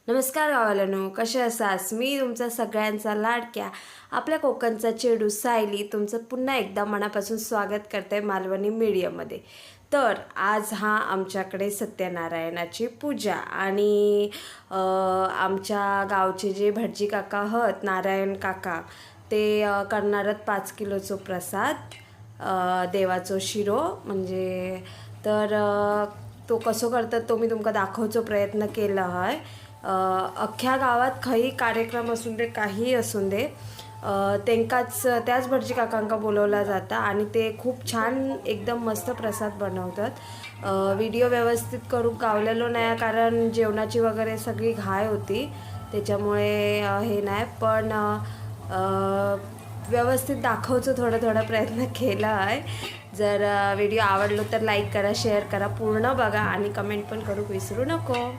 नमस्कार गावालानो, कसे असास? मी तुमचा सगळ्यांचा लाडक्या आपल्या कोकणचा चेडू सायली तुमचं पुन्हा एकदा मनापासून स्वागत करते मालवणी मीडियामध्ये. तर आज आमच्याकडे सत्यनारायणाची पूजा आणि आमच्या गावचे जे भटजी काका आहेत नारायण काका ते करणार आहेत 5 किलोचं प्रसाद देवाचो शिरो म्हणजे. तर तो कसो करतात तो मी तुमका दाखवचा प्रयत्न केला आहे. अख्ख्या गावात काही कार्यक्रम असून दे काही असून दे त्याच भटजी काकांका बोलवला जाता आणि ते खूप छान एकदम मस्त प्रसाद बनवतात. व्हिडिओ व्यवस्थित करून गावलेलो नाही कारण जेवणाची वगैरे सगळी घाय होती त्याच्यामुळे हे नाही, पण व्यवस्थित दाखवचं थोडा प्रयत्न केला आहे. जर व्हिडिओ आवडलो तर लाईक करा, शेअर करा, पूर्ण बघा आणि कमेंट पण करू विसरू नको.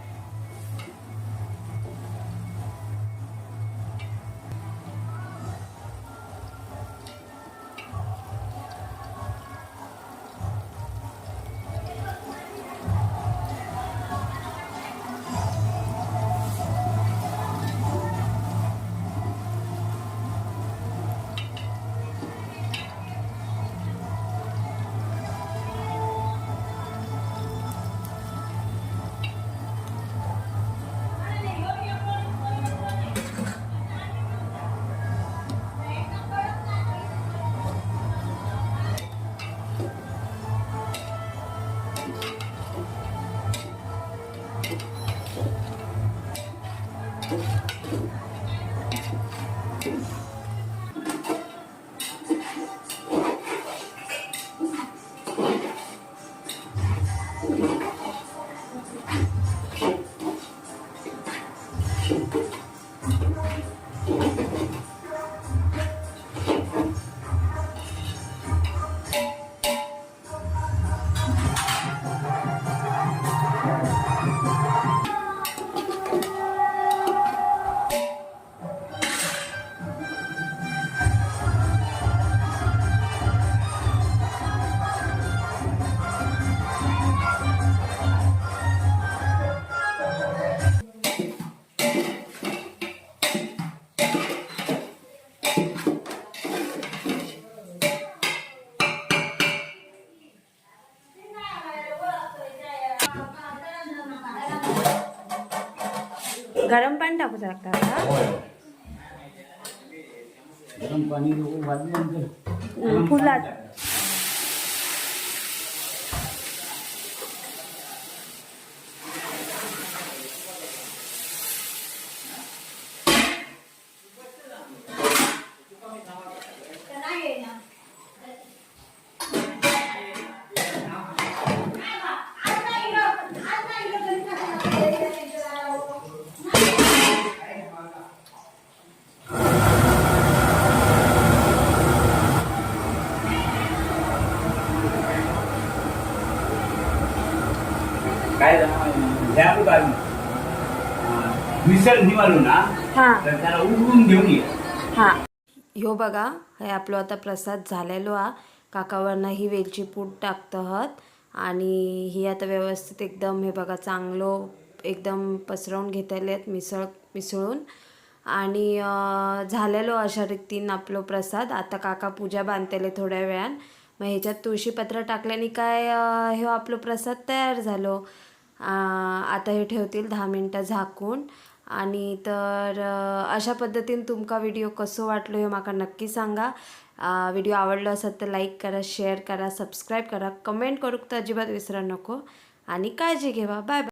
गरम पाणी टाकू शकता का? गरम पाणी फुलात काय मिसळ निवालो ना तर त्याला उघडून घेऊन ये. ह्यो बघा हे आपलं आता प्रसाद झालेलो काकावरनं ही वेलची पूड टाकतात आणि ही आता व्यवस्थित एकदम हे बघा चांगलं एकदम पसरवून घेतले मिसळून आणि झालेलो अशा रीतीनं आपलं प्रसाद. आता काका पूजा बांधतेले थोड्या वेळान, मग ह्याच्यात तुळशीपत्र टाकल्याने काय हे आपलं प्रसाद तयार झालो. आता हे ठेवतील 10 मिनटं झाकून. आणि तर अशा पद्धतीने तुमका व्हिडिओ कसो वाटलो हे माका नक्की सांगा. व्हिडिओ आवडलो असेल तर लाईक करा, शेअर करा, सबस्क्राईब करा, कमेंट करूक तर अजिबात विसरा नको आणि काळजी घेवा. Bye bye.